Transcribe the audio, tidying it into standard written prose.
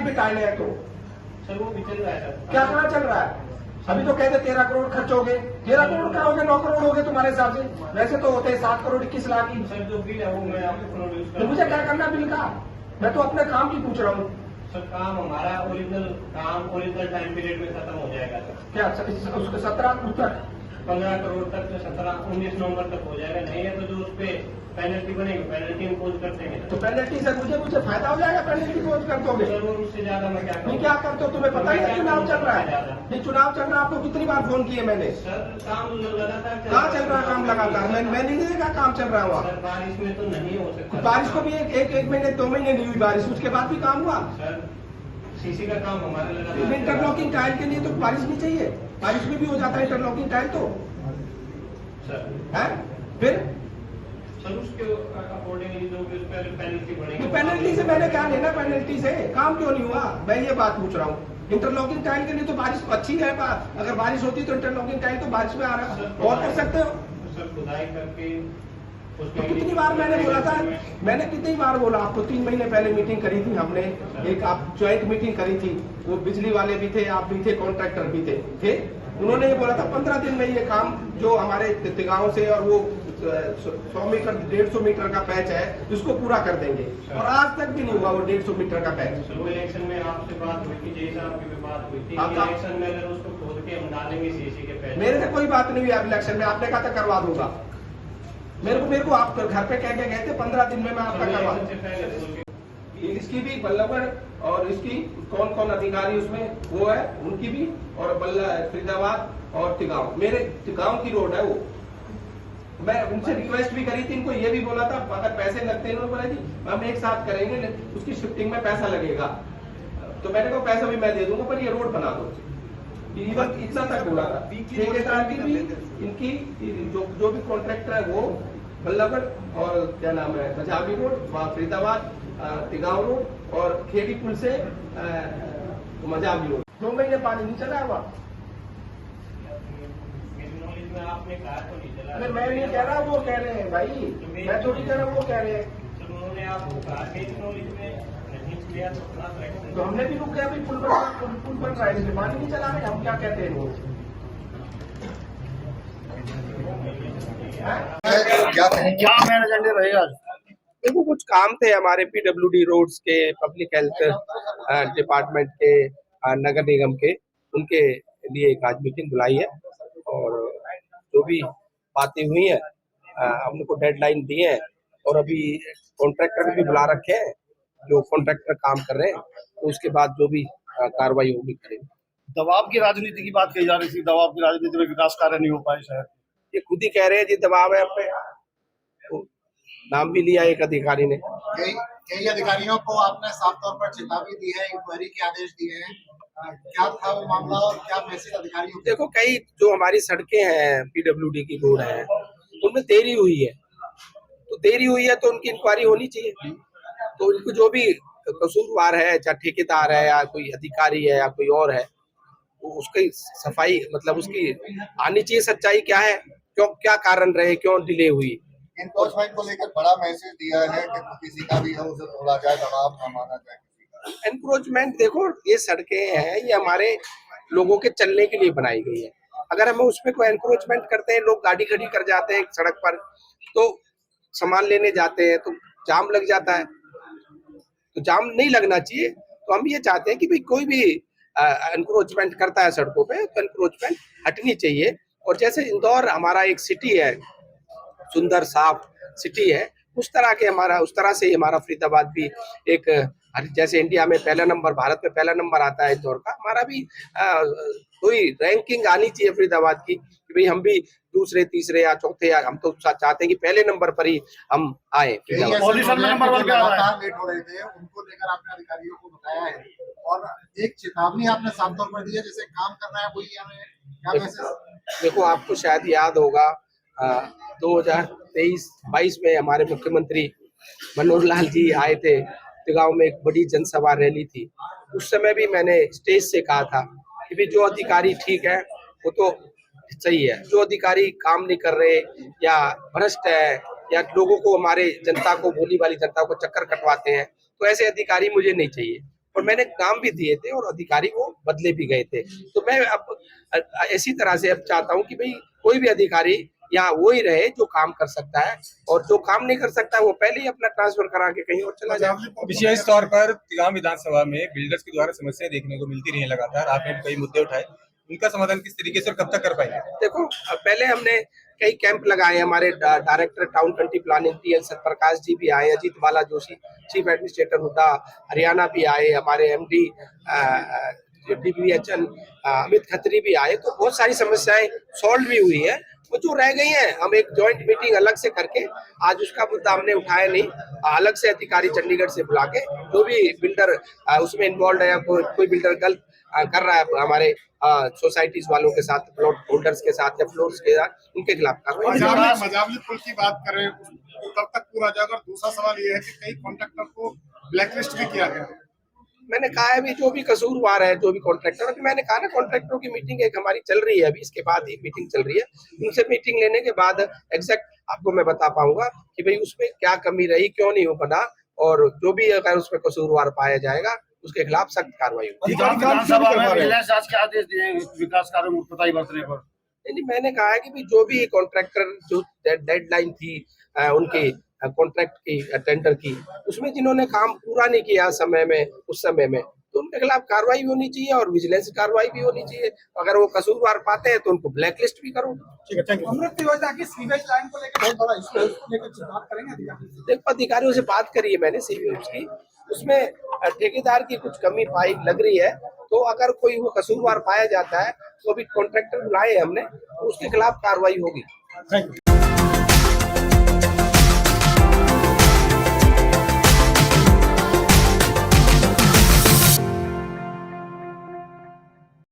भी टाइम है तो सर वो भी चल रहा है सर। क्या कहाँ चल रहा है? अभी तो कहते 13 करोड़ खर्च हो गए। 13 करोड़ कहाँ हो गए? 9 करोड़ हो गए तुम्हारे हिसाब से। वैसे तो होते हैं 7 करोड़ 21 लाख की। सर जो बिल है वो मैं आपको प्रोड्यूस तो मुझे क्या करना बिल का? मैं तो अपने काम की पूछ रहा हूँ। सर काम हमारा ओरिजिनल टाइम पीरियड में खत्म हो जाएगा सर। क्या 17 तक 15 करोड़ तक 19 नवंबर तक हो जाएगा। नहीं है तो जो उस पर पेनल्टी बनेगी पेनल्टी इम्पोज कर देंगे। तो पेनल्टी से मुझे फायदा हो जाएगा? पेनल्टी इम्पोज कर दोगे? सर उससे ज्यादा मैं क्या नहीं क्या करते हो? तुम्हें पता ही है चुनाव चल रहा है। नहीं चुनाव चल रहा है। आपको कितनी बार फोन किए मैंने? सर काम लगातार कहाँ चल रहा है काम लगातार? मैं नहीं देखा काम चल रहा हुआ। सर बारिश में तो नहीं हो सकता। बारिश को भी एक महीने 2 महीने नहीं हुई बारिश, उसके बाद भी काम हुआ। सर सीसी का काम हमारे लगातार। इंटरलॉकिंग टाइल के लिए तो बारिश नहीं चाहिए। बारिश में भी हो जाता है इंटरलॉकिंग टाइल तो सर है। फिर सर उसके अकॉर्डिंगली जो भी उस पर पेनल्टी बढ़ेगी। तो पेनल्टी से मैंने क्या लेना? पेनल्टी से काम क्यों नहीं हुआ? मैं ये बात पूछ रहा हूँ। इंटरलॉकिंग टाइल के लिए तो बारिश अच्छी है। अगर बारिश होती तो इंटरलॉकिंग टाइल तो बारिश में आ रहा और कर सकते हो। सर खुदाई करके तो कितनी बार मैंने बोला था? मैंने कितनी बार बोला आपको? 3 महीने पहले मीटिंग करी थी हमने। एक आप ज्वाइंट मीटिंग करी थी। वो बिजली वाले भी थे, आप भी थे, कॉन्ट्रैक्टर भी थे। उन्होंने ये बोला था 15 दिन में ये काम जो हमारे तिगांव से और वो 100 मीटर 150 मीटर का पैच है उसको पूरा कर देंगे। और आज तक भी नहीं हुआ वो 150 मीटर का पैच। वो इलेक्शन में आपसे बात हुई थी, जैसा आपकी भी बात हुई थी इलेक्शन में अगर उसको खोद के हम डालेंगे सीसी के पैच। मेरे से कोई बात नहीं हुई अब इलेक्शन में। आपने कहा था करवा दूंगा। मेरे को आप घर पे कह के गए थे 15 दिन में मैं आपका करवा दूंगा। इसकी भी बल्लभगढ़ और इसकी कौन कौन अधिकारी उसमें वो है उनकी भी, और फरीदाबाद और तिगांव, मेरे तिगांव की रोड है वो। मैं उनसे रिक्वेस्ट भी करी थी, इनको ये भी बोला था अगर पैसे लगते हैं, उन्होंने बोला जी हम एक साथ करेंगे, उसकी शिफ्टिंग में पैसा लगेगा। तो मैंने कहा पैसा भी मैं दे दूंगा पर ये रोड बना दो। इवन इतना तक बोला था। ठेकेदार की भी इनकी जो भी कॉन्ट्रैक्टर है वो बल्लभगढ़ और क्या नाम है मजाबी रोड, फरीदाबाद तिगांव रोड और खेड़ी पुल से मजाबी रोड 2 महीने पानी नहीं चला हुआ। आपने कहा तो नहीं चला। अरे मैं नहीं कह रहा, वो कह रहे हैं भाई। मैं थोड़ी कह रहा हूँ, वो कह रहे हैं। उन्होंने आपको कहा कि नॉलेज में नहीं किया तो हमने भी रुक गया। पुल बन रहा है इसलिए पानी नहीं चला रहे। हम क्या कहते हैं वो? क्या मैनेजमेंट रहेगा? देखो कुछ काम थे हमारे पीडब्ल्यूडी रोड्स के, पब्लिक हेल्थ डिपार्टमेंट के, नगर निगम के, उनके लिए एक आज मीटिंग बुलाई है और जो भी बातें हुई है हम उनको डेडलाइन दी है और अभी कॉन्ट्रैक्टर भी बुला रखे हैं जो कॉन्ट्रैक्टर काम कर रहे हैं, तो उसके बाद जो भी कार्रवाई होगी करेंगे। दबाव की राजनीति की बात कही जा रही थी, दबाव की राजनीति में विकास कार्य नहीं हो पाए शायद। ये खुद ही कह रहे हैं जी दबाव है पे। तो नाम भी लिया एक अधिकारी ने। कई अधिकारियों को आपने साफ तौर पर चेतावनी दी है, इंक्वायरी के आदेश दिए हैं। क्या था वो मामला और क्या मैसेज अधिकारियों को? देखो कई जो हमारी सड़कें हैं पीडब्ल्यूडी की रोड है उनमें देरी हुई है, तो उनकी इंक्वायरी होनी चाहिए। तो उनको जो भी कसूरवार है, चाहे ठेकेदार है या कोई अधिकारी है या कोई और है, तो उसकी सफाई मतलब उसकी आनी चाहिए। सच्चाई क्या है, क्यों क्या कारण रहे, क्यों डिले हुई। एनफोर्समेंट को लेकर बड़ा मैसेज दिया है कि किसी का भी हो उसे तोड़ा जाए, दबाव न माना जाए किसी का। एनक्रोचमेंट देखो ये सड़कें हैं, ये हमारे लोगों के चलने के लिए बनाई गई है। अगर हम उसमें कोई एनक्रोचमेंट करते हैं, लोग गाड़ी खड़ी कर जाते हैं सड़क पर, तो सामान लेने जाते हैं तो जाम लग जाता है। तो जाम नहीं लगना चाहिए। तो हम ये चाहते हैं कि भाई कोई भी एनक्रोचमेंट करता है सड़कों पे तो एनक्रोचमेंट हटनी चाहिए। और जैसे इंदौर हमारा एक सिटी है, सुंदर साफ सिटी है, उस तरह से हमारा फरीदाबाद भी एक जैसे इंडिया में पहला नंबर, भारत में पहला नंबर आता है इंदौर का, हमारा भी कोई रैंकिंग आनी चाहिए फरीदाबाद की कि भाई हम भी दूसरे तीसरे या चौथे, या हम तो चाहते हैं कि पहले नंबर पर ही हम आए। पॉल्यूशन में नंबर 1 पे आ रहा है। लेट हो रहे थे, उनको लेकर आपने अधिकारियों को बताया है और एक चेतावनी आपने साफ तौर पर दी है, जैसे काम करना है वही हमें क्या मैसेज? देखो आपको शायद याद होगा 2023-22 में हमारे मुख्यमंत्री मनोहर लाल जी आए थे तिगांव में, एक बड़ी जनसभा रैली थी। उस समय भी मैंने स्टेज से कहा था कि भी जो अधिकारी ठीक है वो तो सही है, जो अधिकारी काम नहीं कर रहे या भ्रष्ट है या लोगों को, हमारे जनता को, भोली वाली जनता को चक्कर कटवाते हैं, तो ऐसे अधिकारी मुझे नहीं चाहिए। और मैंने काम भी दिए थे और अधिकारी वो बदले भी गए थे। तो मैं अब इसी तरह से अब चाहता हूँ कि भाई कोई भी अधिकारी यहाँ वो ही रहे जो काम कर सकता है, और जो काम नहीं कर सकता है वो पहले ही अपना ट्रांसफर करा के कहीं और चला जाए। विशेष तौर पर तिगांव विधानसभा में बिल्डर्स के द्वारा समस्याएं देखने को मिलती रही हैं लगातार, आपने भी कई मुद्दे उठाए, उनका समाधान किस तरीके से और कब तक कर पाएंगे? देखो, पहले हमने कई कैंप लगाए, हमारे director town 20 planning TL Satprakash ji भी आए, अजीत बाला जोशी चीफ एडमिनिस्ट्रेटर हुड्डा हरियाणा भी आए, हमारे MD DBHN अमित खत्री भी आए। तो बहुत सारी समस्याएं सॉल्व भी हुई है, वो जो रह गई हैं हम एक जॉइंट मीटिंग अलग से करके, आज उसका मुद्दा हमने उठाया नहीं, अलग से अधिकारी चंडीगढ़ से बुला के जो भी बिल्डर उसमें इन्वॉल्व है, कोई बिल्डर गलत कर रहा है हमारे सोसाइटीज वालों के साथ, प्लॉट होल्डर्स के साथ या फ्लोर्स के साथ, उनके खिलाफ कार्रवाई। मजावली पुल की बात करें तो कब तक पूरा जाएगा? और दूसरा सवाल ये है कि कई कॉन्ट्रैक्टर को ब्लैकलिस्ट भी किया गया है। मैंने कहा है भी जो भी कसूरवार है, जो भी कॉन्ट्रैक्टर, मैंने कहा ना कॉन्ट्रैक्टरों की मीटिंग एक हमारी चल रही है, अभी इसके बाद एक मीटिंग चल रही है, उनसे मीटिंग लेने के बाद एग्जैक्ट आपको मैं बता पाऊंगा कि भाई उसमें क्या कमी रही, क्यों नहीं हो बना, और जो भी अगर उसमें कसूरवार पाया जाएगा उसके खिलाफ सख्त कार्रवाई होगी। विधानसभा में विजिलेंस जांच के आदेश दिए विकास कार्यों में उत्तरदायी बरतने पर। नहीं, मैंने कहा है कि भी जो भी कॉन्ट्रैक्टर जो डेडलाइन थी उनकी कॉन्ट्रैक्ट की टेंडर की, उसमें जिन्होंने काम पूरा नहीं किया समय में, उस समय में, तो उनके खिलाफ कार्रवाई भी होनी चाहिए और विजिलेंस कार्रवाई भी होनी चाहिए। अगर वो कसूरवार पाते हैं तो उनको ब्लैकलिस्ट भी करो। ठीक है, थैंक यू। अमृत योजना की सीवेज लाइन को लेकर बहुत बड़ा इशू है, उसको लेकर बात करेंगे? देखो, अधिकारियों से बात करी है मैंने सीवेज की, उसमें ठेकेदार की कुछ कमी पाई लग रही है, तो अगर कोई वो कसूरवार पाया जाता है तो अभी कॉन्ट्रैक्टर बुलाए हमने, तो उसके खिलाफ कार्रवाई होगी। Thank you.